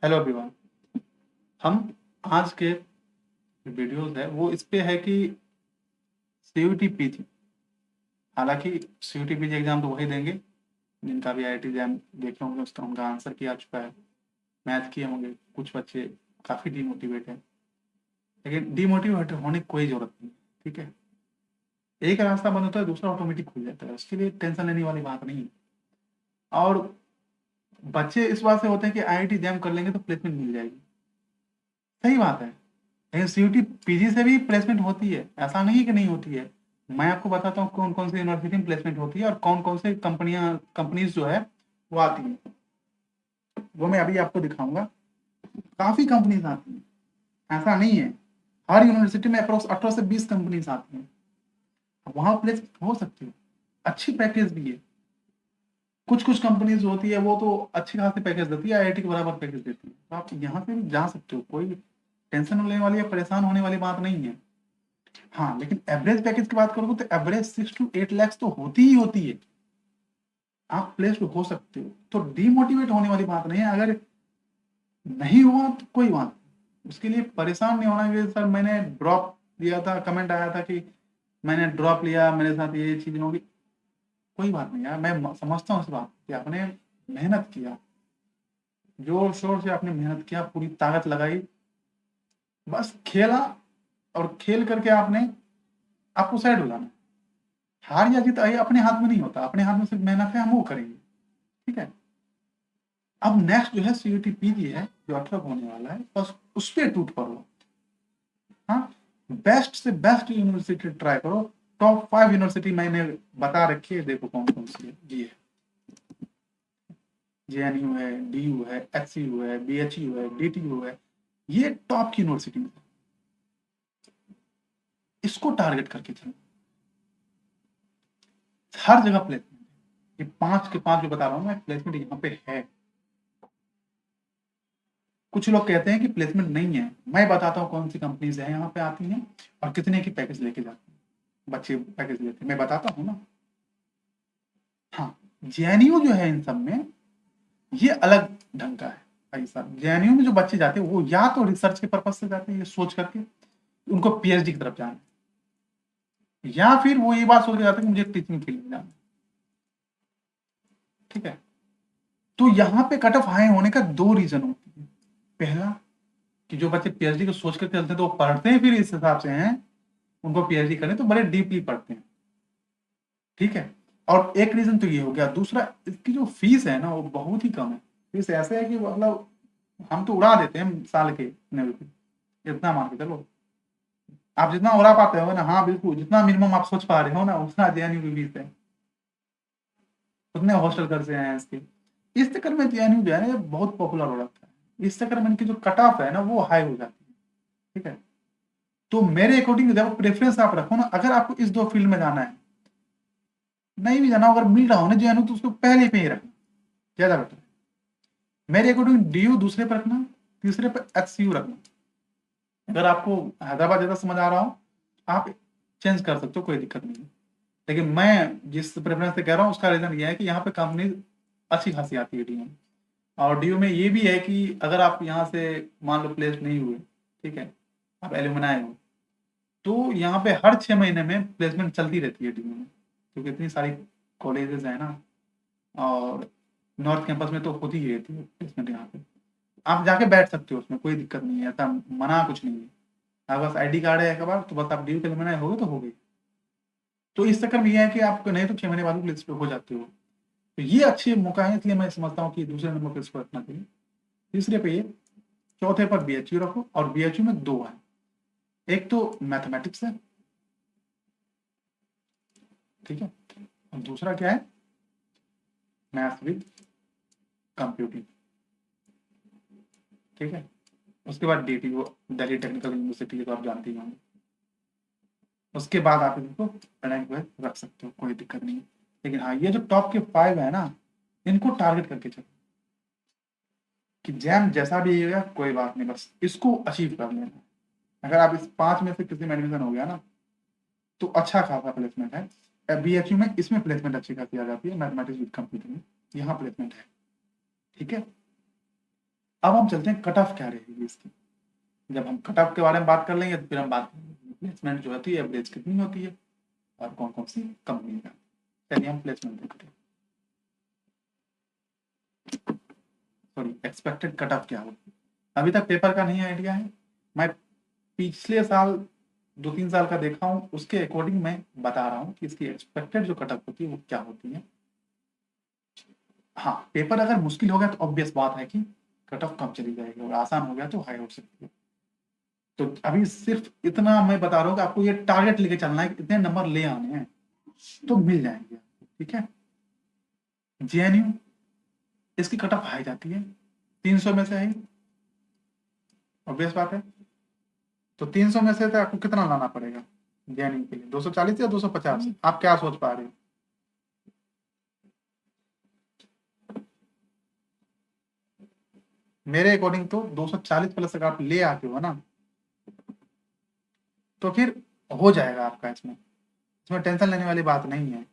Hello everyone. हम आज के वीडियोस है वो इस पे है कि सीयूटी पीजी। हालांकि सीयूटी पीजी एग्जाम तो वही देंगे जिनका भी आईआईटी एग्जाम देखे होंगे, उसका उनका आंसर किया चुका है, मैथ किए होंगे। कुछ बच्चे काफ़ी डीमोटिवेट हैं, लेकिन डीमोटिवेट होने की कोई ज़रूरत नहीं। ठीक है, एक रास्ता बंद होता है दूसरा ऑटोमेटिक खुल जाता है, उसके लिए टेंशन लेने वाली बात नहीं है। और बच्चे इस बात से होते हैं कि आईआईटी एग्जाम कर लेंगे तो प्लेसमेंट मिल जाएगी। सही बात है, लेकिन सीयूटी पीजी से भी प्लेसमेंट होती है, ऐसा नहीं है कि नहीं होती है। मैं आपको बताता हूँ कौन कौन सी यूनिवर्सिटी में प्लेसमेंट होती है और कौन कौन से कंपनीज जो है वो आती है, वो मैं अभी आपको दिखाऊंगा। काफी कंपनीज आती हैं, ऐसा नहीं है। हर यूनिवर्सिटी में अप्रोक्स 18 से 20 कंपनीज आती हैं, वहां प्लेस हो सकती है। अच्छी पैकेज भी है। कुछ कुछ कंपनीज होती है वो तो अच्छी खासी पैकेज देती है, आईआईटी के बराबर पैकेज देती है, तो आप यहाँ से भी जा सकते हो। कोई टेंशन लेने वाली या परेशान होने वाली बात नहीं है। हाँ, लेकिन एवरेज पैकेज की बात करोगे तो एवरेज 6 to 8 लाख तो होती ही होती है। आप प्लेस्ड हो सकते हो, तो डीमोटिवेट होने वाली बात नहीं है। अगर नहीं हुआ तो कोई बात नहीं, उसके लिए परेशान नहीं होना कि सर मैंने ड्रॉप लिया था, कमेंट आया था कि मैंने ड्रॉप लिया, मेरे साथ ये चीज नहीं होगी। कोई बात नहीं यार, मैं समझता हूँ इस बात कि आपने मेहनत किया, जोर शोर से आपने मेहनत किया, पूरी ताकत लगाई, बस खेला। और खेल करके आपको साइड हो जाना है। हार या जीत ये अपने हाथ में नहीं होता, अपने हाथ में सिर्फ मेहनत है, हम वो करेंगे। ठीक है, अब नेक्स्ट जो है सीयूटी पीजी है जो 18 को होने वाला है, बस उस पर टूट पड़ो। हाँ, बेस्ट से बेस्ट यूनिवर्सिटी ट्राई करो। टॉप 5 यूनिवर्सिटी मैंने बता रखी है, देखो कौन कौन सी है। जी है, जेएनयू है, डीयू है, एचसीयू है, बीएचयू है, डीटीयू है। ये टॉप की यूनिवर्सिटी है, इसको टारगेट करके चलो। हर जगह प्लेसमेंट, ये 5 के 5 जो बता रहा हूँ मैं, प्लेसमेंट यहाँ पे है। कुछ लोग कहते हैं कि प्लेसमेंट नहीं है, मैं बताता हूँ कौन सी कंपनीज है यहाँ पे आती हैं और कितने की पैकेज लेके जाते हैं, बच्चे पैकेज लेते हैं, मैं बताता हूँ ना। हाँ, जेएनयू जो है इन सब में ये अलग ढंग का है। भाई साहब, जेएनयू में जो बच्चे जाते हैं वो या तो रिसर्च के पर्पज से जाते हैं, ये सोच करके उनको पीएचडी की तरफ जाना है, या फिर वो ये बात सोच के जाते हैं कि मुझे टीचिंग फील्ड में जाना है। ठीक है, तो यहाँ पे कट ऑफ हाई होने का 2 रीजन होती है। पहला कि जो बच्चे पीएचडी को सोच कर चलते हैं तो वो पढ़ते हैं फिर इस हिसाब से हैं, उनको पीएचडी करें तो बड़े डीपली पढ़ते हैं। ठीक है, और एक रीजन तो ये हो गया। दूसरा, इसकी जो फीस है ना वो बहुत ही कम है। फीस ऐसे है कि मतलब हम तो उड़ा देते हैं साल के इतने रुपये, इतना मान के चलो। आप जितना उड़ा पाते हो ना, हाँ बिल्कुल, जितना मिनिमम आप सोच पा रहे हो ना उतना जेएनयू की फीस है, उतने हॉस्टल खर्चे हैं इसके। इस चक्कर में जेएनयू जो है ना ये बहुत पॉपुलर हो जाता है, इस चक्कर में इनकी जो कट ऑफ है ना वो हाई हो जाती है। ठीक है, तो मेरे अकॉर्डिंग जब प्रेफरेंस आप रखो ना, अगर आपको इस 2 फील्ड में जाना है, नहीं भी जाना, अगर मिल रहा हो ना जेएनयू तो उसको पहले पे ही रखना, ज्यादा बेटर है। मेरे अकॉर्डिंग डीयू दूसरे पर रखना, तीसरे पर एचसीयू रखना। अगर आपको हैदराबाद ज्यादा समझ आ रहा हो आप चेंज कर सकते हो, कोई दिक्कत नहीं है। लेकिन मैं जिस प्रेफरेंस से कह रहा हूँ उसका रीजन ये है कि यहाँ पे कंपनी अच्छी खासी आती है डीयू में। और डीयू में ये भी है कि अगर आप यहाँ से मान लो प्लेस नहीं हुए, ठीक है, आप एल्यूमिनाई हो, तो यहाँ पे हर 6 महीने में प्लेसमेंट चलती रहती है डीयू में, क्योंकि इतनी सारी कॉलेजेस है ना। और नॉर्थ कैंपस में तो होती ही रहती है प्लेसमेंट यहाँ पे। आप जाके बैठ सकते हो, उसमें कोई दिक्कत नहीं है, ऐसा मना कुछ नहीं है। आपके पास आईडी कार्ड है एक बार तो बस आप ड्यू के एल्यूमिनाई हो गए तो हो गई। तो इस चक्कर में ये है कि आप नहीं तो 6 महीने बाद लिस्ट पे हो जाते हो। तो ये अच्छे मौका है, इसलिए मैं समझता हूँ कि दूसरे नंबर पर इसको रखना चाहिए, तीसरे पे ये, चौथे पर बीएचयू रखो। और बीएचयू में 2 है, एक तो मैथमेटिक्स है, ठीक है, और दूसरा क्या है, मैथ विद कंप्यूटिंग। ठीक है, उसके बाद डीटीयू, दिल्ली टेक्निकल यूनिवर्सिटी, तो आप जानते ही होंगे। उसके बाद आप इनको रैंक में रख सकते हो, कोई दिक्कत नहीं है। लेकिन हाँ, ये जो टॉप के 5 है ना, इनको टारगेट करके चलो कि जैम जैसा भी होगा कोई बात नहीं, बस इसको अचीव कर लेना। अगर आप इस 5 में से किसी में एडमिशन हो गया ना तो अच्छा खासा प्लेसमेंट है। बीएचयू में इसमें प्लेसमेंट अच्छी खासी आ जाती है, मैथमेटिक्स विद कंप्यूटर में यहाँ प्लेसमेंट है। ठीक है, अब हम चलते हैं कट ऑफ क्या रहेगी इसकी। जब हम कट ऑफ के बारे में बात कर लेंगे तो फिर हम बात करेंगे प्लेसमेंट जो होती है एवरेज कितनी होती है और कौन कौन सी कंपनी का। चलिए हम प्लेसमेंट देखते हैं। सॉरी, एक्सपेक्टेड कट ऑफ क्या होगी। अभी तक पेपर का नहीं आइडिया है, मैं पिछले साल 2-3 साल का देखा हूँ, उसके अकॉर्डिंग मैं बता रहा हूँ कि इसकी एक्सपेक्टेड जो कट ऑफ होती है वो क्या होती है। हाँ, पेपर अगर मुश्किल हो गया तो ऑब्वियस बात है कि कट ऑफ कम चली जाएगी, और आसान हो गया तो हाई हो सकती है। तो अभी सिर्फ इतना मैं बता रहा हूँ कि आपको ये टारगेट लेके चलना है कि इतने नंबर ले आने हैं तो मिल जाएंगे आपको, ठीक है। जेएनयू, इसकी कट ऑफ हाई जाती है, 300 में से है, ऑब्वियस बात है। तो 300 में से तो आपको कितना लाना पड़ेगा जेएनयू के लिए, 240 या 250? आप क्या सोच पा रहे हो? मेरे अकॉर्डिंग तो 240 प्लस अगर आप ले आते हो ना तो फिर हो जाएगा आपका। इसमें इसमें टेंशन लेने वाली बात नहीं है।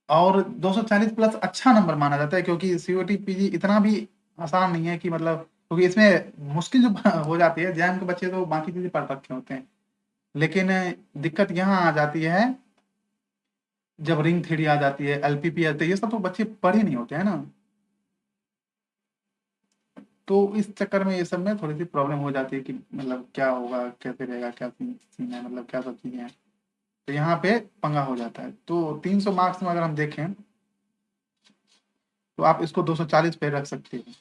और 240 प्लस अच्छा नंबर माना जाता है, क्योंकि सीओटी पीजी इतना भी आसान नहीं है कि मतलब, क्योंकि इसमें मुश्किल जो हो जाती है, जैम के बच्चे तो बाकी चीजें पढ़ रखे होते हैं, लेकिन दिक्कत यहाँ आ जाती है जब रिंग थ्योरी आ जाती है, एलपीपी आते हैं, ये सब तो बच्चे पढ़े नहीं होते हैं ना, तो इस चक्कर में ये सब में थोड़ी सी प्रॉब्लम हो जाती है कि मतलब क्या होगा, कैसे रहेगा, क्या सीन है, मतलब क्या सब चीजें हैं। तो यहाँ पे पंगा हो जाता है। तो 300 मार्क्स में अगर हम देखें तो आप इसको 240 पे रख सकते हैं।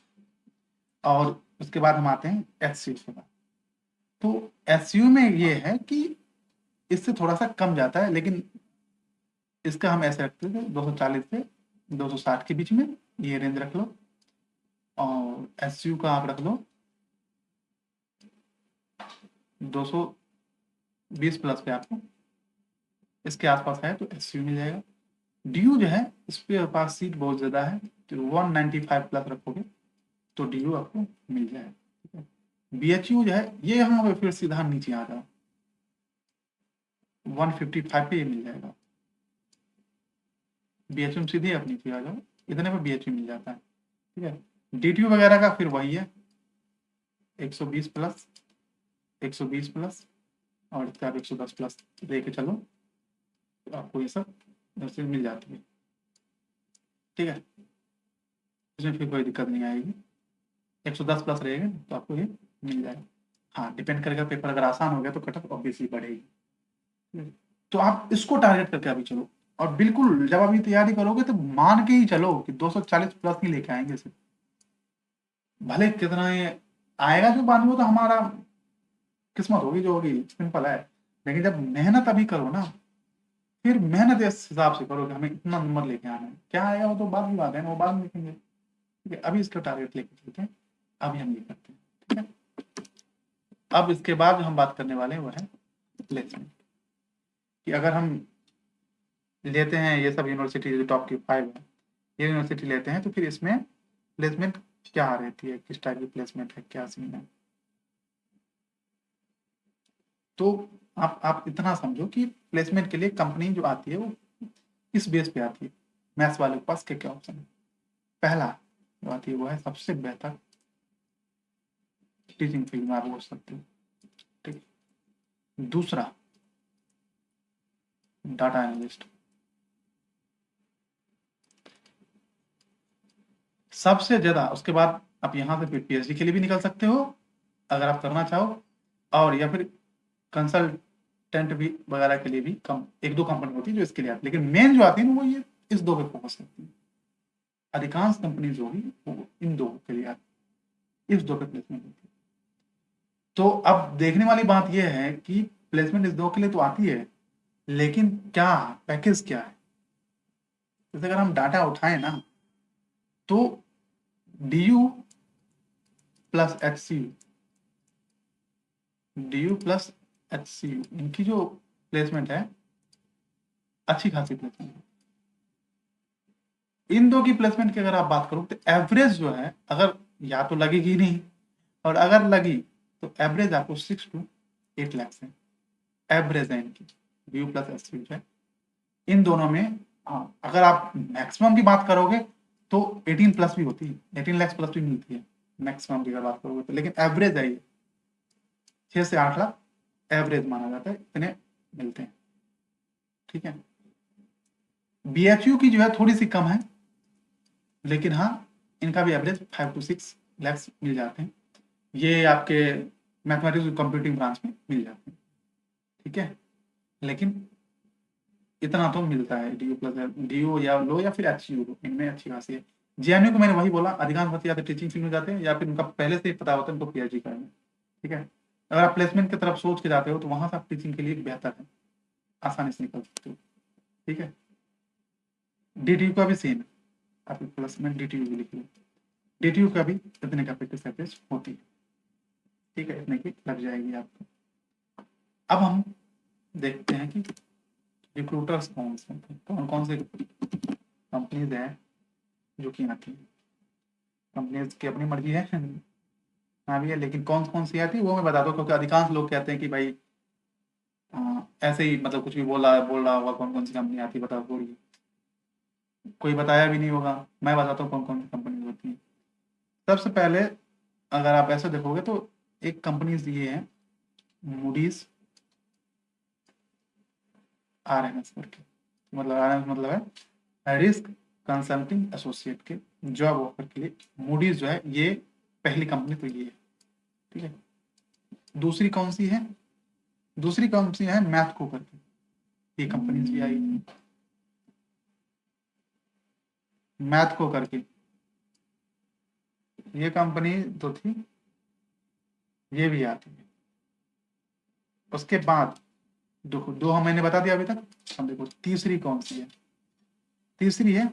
और उसके बाद हम आते हैं एचसीयू के बाद। तो एचसीयू में ये है कि इससे थोड़ा सा कम जाता है, लेकिन इसका हम ऐसे रखते थे 240 से 260 के बीच में, ये रेंज रख लो। और एचसीयू का आप रख लो 220 प्लस पे, आपको इसके आसपास है तो एचसीयू मिल जाएगा। डीयू जो है इस पे पास सीट बहुत ज्यादा है, तो 195 प्लस रखोगे तो डीयू आपको मिल जाएगा। बीएचयू जो है ये यहाँ पे फिर सीधा नीचे आ जाओ, 155 पे ये मिल जाएगा। बीएचयू में सीधे आप नीचे आ जाओ, इतने पे बीएचयू मिल जाता है, ठीक है। डीटीयू वगैरह का फिर वही है 120 प्लस, 120 प्लस, और इसका आप 110 प्लस लेके चलो तो आपको ये सब ऐसे मिल जाती है, ठीक है। इसमें फिर कोई दिक्कत नहीं आएगी, 110 प्लस रहेगा तो आपको ये मिल जाएगा। हाँ, डिपेंड करेगा, पेपर अगर आसान हो गया तो कट ऑफ ऑब्वियसली बढ़ेगी। तो आप इसको टारगेट करके अभी चलो, और बिल्कुल जब अभी तैयारी करोगे तो मान के ही चलो कि 240 प्लस ही लेके आएंगे सिर्फ, भले कितना ये आएगा जो बाद में, वो तो हमारा किस्मत होगी जो होगी, सिंपल है। लेकिन जब मेहनत अभी करो ना, फिर मेहनत इस हिसाब से करो कि हमें इतना नंबर लेके आना है, क्या आएगा वो तो बाद की बात है ना, वो बाद में देखेंगे, ठीक है। अभी इसका टारगेट लेके चलते हैं, अभी हम ये करते हैं, ठीक है। अब इसके बाद जो हम बात करने वाले हैं वो है प्लेसमेंट, कि अगर हम लेते हैं ये सब यूनिवर्सिटी जो टॉप की 5 है, ये यूनिवर्सिटी लेते हैं तो फिर इसमें प्लेसमेंट क्या रहती है, किस टाइप की प्लेसमेंट है, क्या सीन है। तो आप इतना समझो कि प्लेसमेंट के लिए कंपनी जो आती है वो किस बेस पे आती है। मैथ्स वाले के पास क्या क्या ऑप्शन है। पहला जो आती है वो है सबसे बेहतर टीचिंग फील्ड में आप बोल सकते हो, ठीक। दूसरा डाटा एनालिस्ट, सबसे ज्यादा। उसके बाद आप यहाँ से फिर पीएचडी के लिए भी निकल सकते हो अगर आप करना चाहो, और या फिर कंसल्टेंट भी वगैरह के लिए भी कम 1-2 कंपनी होती है जो इसके लिए आती है, लेकिन मेन जो आती है ना वो ये इस दो पे फोकस करती है। अधिकांश कंपनी जो होगी वो इन दो के लिए आती है, इस दो पे प्लेसमेंट होती है। तो अब देखने वाली बात यह है कि प्लेसमेंट इस दो के लिए तो आती है, लेकिन क्या पैकेज क्या है। जैसे अगर हम डाटा उठाएं ना तो DU plus HCU, DU plus HCU, इनकी जो प्लेसमेंट है अच्छी खासी प्लेसमेंट है। इन दो की प्लेसमेंट की अगर आप बात करो तो एवरेज जो है, अगर या तो लगेगी नहीं, और अगर लगी तो एवरेज आपको 6 to 8 लाख है, एवरेज है इनकी, डीयू प्लस एचसीयू है। इन दोनों में हाँ, अगर आप मैक्सिमम की बात करोगे तो 18 प्लस भी होती है, 18 लाख प्लस भी मिलती है मैक्सिमम की अगर बात करोगे तो, लेकिन एवरेज है ये 6 से 8 लाख एवरेज माना जाता है, इतने मिलते हैं। ठीक है, BHU की जो है थोड़ी सी कम है, लेकिन हाँ इनका भी एवरेज 5 to 6 लैक्स मिल जाते हैं। ये आपके मैथमेटिक्स कंप्यूटिंग ब्रांच में मिल जाते हैं। ठीक है, लेकिन इतना तो मिलता है DU प्लस DU या लो या फिर HU इनमें अच्छी खासी है। JNU को मैंने वही बोला, अधिकांश बच्चे या तो टीचिंग फील्ड में जाते हैं या फिर उनका पहले से ही पता होता है उनको PhD करना। ठीक है, अगर आप प्लेसमेंट की तरफ सोच के जाते हो तो वहां से आप टीचिंग के लिए बेहतर है, आसानी से निकल सकते हो। ठीक है, DTU का भी सेम है, आप प्लेसमेंट DTU भी लिख लो, DTU का भी इतने का प्रैक्टिस एवरेज होती है। ठीक है, इतने की लग जाएगी आपको। अब हम देखते हैं कि रिक्रूटर्स कौन से कौन कौन से कंपनीज हैं जो कि आती है। कंपनीज की अपनी मर्जी है, हाँ भी है, लेकिन कौन कौन सी आती है वो मैं बता दूँ, क्योंकि अधिकांश लोग कहते हैं कि भाई ऐसे ही मतलब कुछ भी बोल रहा होगा कौन कौन सी कंपनी आती है, बताओ बोलिए, कोई बताया भी नहीं होगा। मैं बताता हूँ कौन कौन सी कंपनी होती है। सबसे पहले अगर आप ऐसे देखोगे तो एक कंपनीज ये है मूडीज RMS करके, मतलब RMS मतलब है रिस्क कंसल्टिंग एसोसिएट के जॉब ऑफर के लिए मूडीज जो है ये पहली कंपनी तो ये है। ठीक है, दूसरी कौन सी है, दूसरी कंपनी है मैथको करके, ये कंपनी भी आई मैथको करके, ये कंपनी तो थी, ये भी आती है। उसके बाद दो हम मैंने बता दिया अभी तक। हम देखो तीसरी कौन सी है, तीसरी है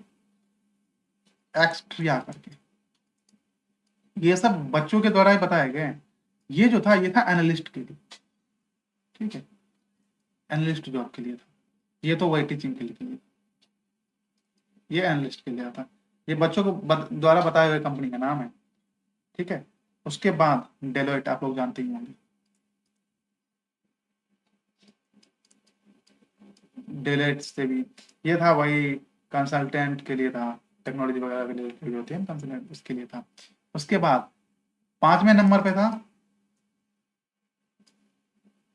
एक्सट्रिया करके, ये सब बच्चों के द्वारा ही बताए गए। ये जो था ये था एनालिस्ट के लिए। ठीक है, एनालिस्ट जॉब के लिए था, ये तो वही टीचिंग के लिए, ये एनालिस्ट के लिए था, ये बच्चों को द्वारा बताए हुए कंपनी का नाम है। ठीक है, उसके बाद डेलोइट आप लोग जानते ही होंगे, डेलोइट से भी ये था वही कंसल्टेंट के लिए था, टेक्नोलॉजी वगैरह के लिए जो होते हैं कंसल्टेंट उसके लिए था। उसके बाद 5वें नंबर पे था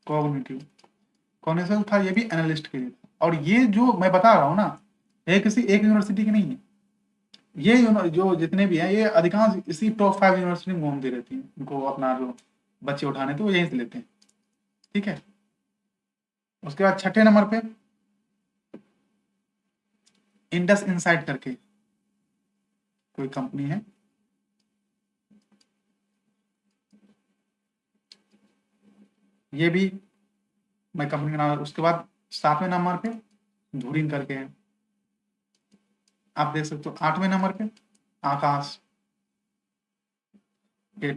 कॉग्निटिव, कॉग्निटिव था, ये भी एनालिस्ट के लिए था। और ये जो मैं बता रहा हूँ ना, ये किसी एक यूनिवर्सिटी की नहीं है, ये जो जितने भी हैं ये अधिकांश इसी टॉप 5 यूनिवर्सिटी में घूमती रहती हैं, उनको अपना जो बच्चे उठाने तो वो यहीं से लेते हैं। ठीक है, उसके बाद 6ठे नंबर पे इंडस इनसाइट करके कोई कंपनी है, ये भी मैं कंपनी का नाम। उसके बाद 7वें नंबर पे धुरिन करके है, आप देख सकते हो। 8वें नंबर पे आकाश के,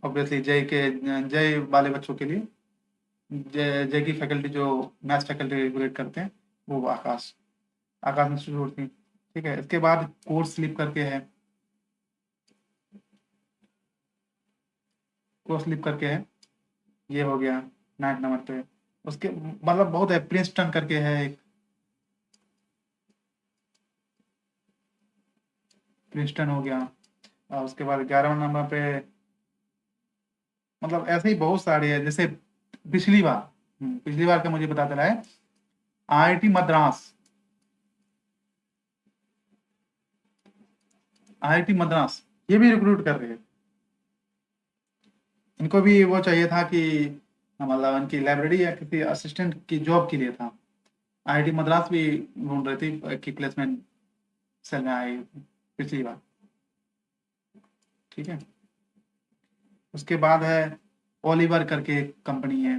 ऑब्वियसली जय वाले बच्चों के लिए, जय की फैकल्टी जो मैथ्स फैकल्टी रेगुलेट करते हैं वो आकाश, आकाश इंस्टीट्यूट थी। ठीक है, इसके बाद कोर्स स्लिप करके है, कोर्स स्लिप करके है, ये हो गया 9 नंबर पे। उसके मतलब बहुत है, प्रिंसटन करके है एक, प्रिंसटन हो गया। और उसके बाद 11वें नंबर पे मतलब ऐसे ही बहुत सारे हैं, जैसे पिछली बार पिछली बार का मुझे पता चला है IIT मद्रास, IIT मद्रास ये भी रिक्रूट कर रहे हैं। इनको भी वो चाहिए था कि मतलब इनकी लाइब्रेरी या किसी असिस्टेंट की जॉब के लिए था। IIT मद्रास भी ढूंढ रही थी कि प्लेसमेंट सेल में आई पिछली बार। ठीक है, उसके बाद है ओलिवर करके कंपनी है,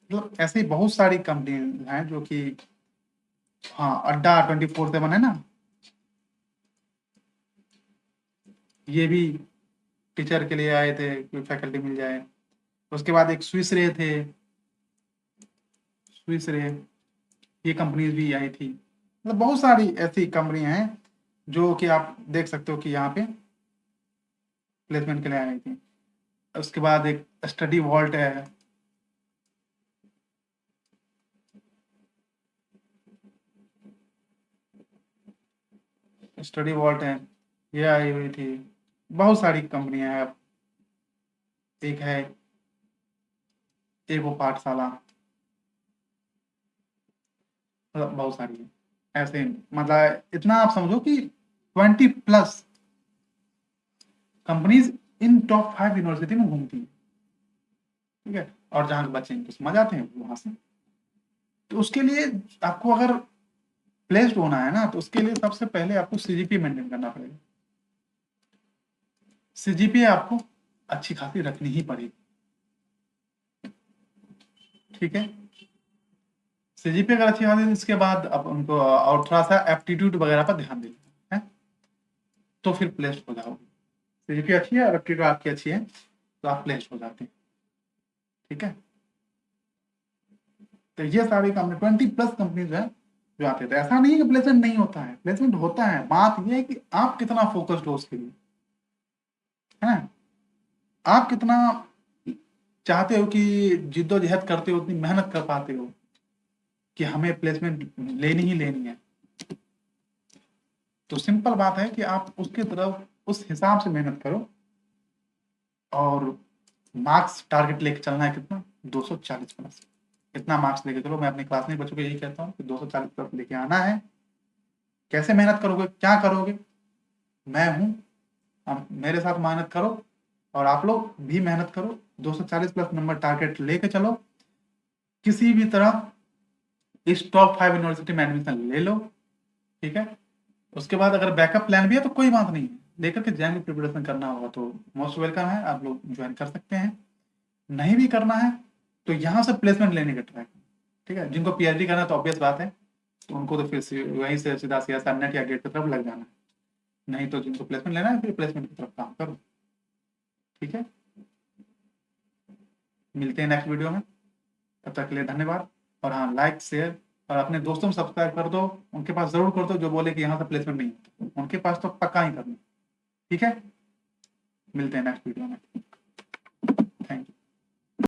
मतलब ऐसे ही बहुत सारी कंपनी हैं जो कि, हाँ अड्डा 24/7 है ना, ये भी टीचर के लिए आए थे कोई फैकल्टी मिल जाए। उसके बाद एक स्विस रे थे, स्विस रे, ये कंपनीज भी आई थी। मतलब बहुत सारी ऐसी कंपनियां हैं जो कि आप देख सकते हो कि यहाँ पे प्लेसमेंट के लिए आई थी। उसके बाद एक स्टडी वॉल्ट है, स्टडी वॉल्ट है, ये आई हुई थी, बहुत सारी कंपनियां हैं। एक है एगो पाठशाला, मतलब बहुत सारी है ऐसे। मतलब इतना आप समझो कि 20+ कंपनीज इन टॉप 5 यूनिवर्सिटी में घूमती है, ठीक है। और जहाँ के बच्चे इनको समझ आते हैं वहां से। तो उसके लिए आपको अगर प्लेस्ड होना है ना, तो उसके लिए सबसे पहले आपको सीजीपी मेंटेन करना पड़ेगा। सीजीपी आपको अच्छी खासी रखनी ही पड़ेगी, ठीक है। सीजीपी अगर अच्छी खासी, इसके बाद अब उनको और थोड़ा सा एप्टीट्यूड वगैरह पर ध्यान देना है, तो फिर प्लेस्ड हो जाओगे। सीजीपी अच्छी है और एप्टीट्यूड आपकी अच्छी है तो आप प्लेस्ड हो जाते हैं, ठीक है। तो ये सारी कंपनी 20+ कंपनीज है जो आते थे। ऐसा नहीं है कि प्लेसमेंट नहीं होता है, प्लेसमेंट होता है। बात ये है कि आप कितना फोकस्ड हो उसके लिए, है ना। आप कितना चाहते हो कि जिद्दोजहद करते हो, उतनी मेहनत कर पाते हो कि हमें प्लेसमेंट लेनी ही लेनी है। तो सिंपल बात है कि आप उसके तरफ उस हिसाब से मेहनत करो। और मार्क्स टारगेट लेके चलना है कितना, 240+। इतना मार्क्स लेके चलो। मैं अपनी क्लास में बच्चों को यही कहता हूँ कि 240+ लेके आना है। कैसे मेहनत करोगे, क्या करोगे, मैं हूँ, हम मेरे साथ मेहनत करो और आप लोग भी मेहनत करो। 240+ नंबर टारगेट लेके चलो, किसी भी तरह इस टॉप 5 यूनिवर्सिटी में एडमिशन ले लो, ठीक है। उसके बाद अगर बैकअप प्लान भी है तो कोई बात नहीं है, लेकर के जाएंगे। प्रिपरेशन करना होगा तो मोस्ट वेलकम है, आप लोग ज्वाइन कर सकते हैं। नहीं भी करना है तो यहाँ से प्लेसमेंट लेने का ट्राई, ठीक है। जिनको पीएचडी करना है तो ऑब्वियस बात है, तो उनको तो फिर वहीं से सीधा सीधा नेट या गेट की तरफ लग जाना है। नहीं तो जिनको प्लेसमेंट लेना है फिर प्लेसमेंट की तरफ काम करो, ठीक है। मिलते हैं नेक्स्ट वीडियो में, तब तक के लिए धन्यवाद। और हाँ, लाइक शेयर और अपने दोस्तों में सब्सक्राइब कर दो। उनके पास जरूर कर दो जो बोले कि यहाँ से प्लेसमेंट नहीं होता, उनके पास तो पक्का ही करना, ठीक है। मिलते हैं नेक्स्ट वीडियो में।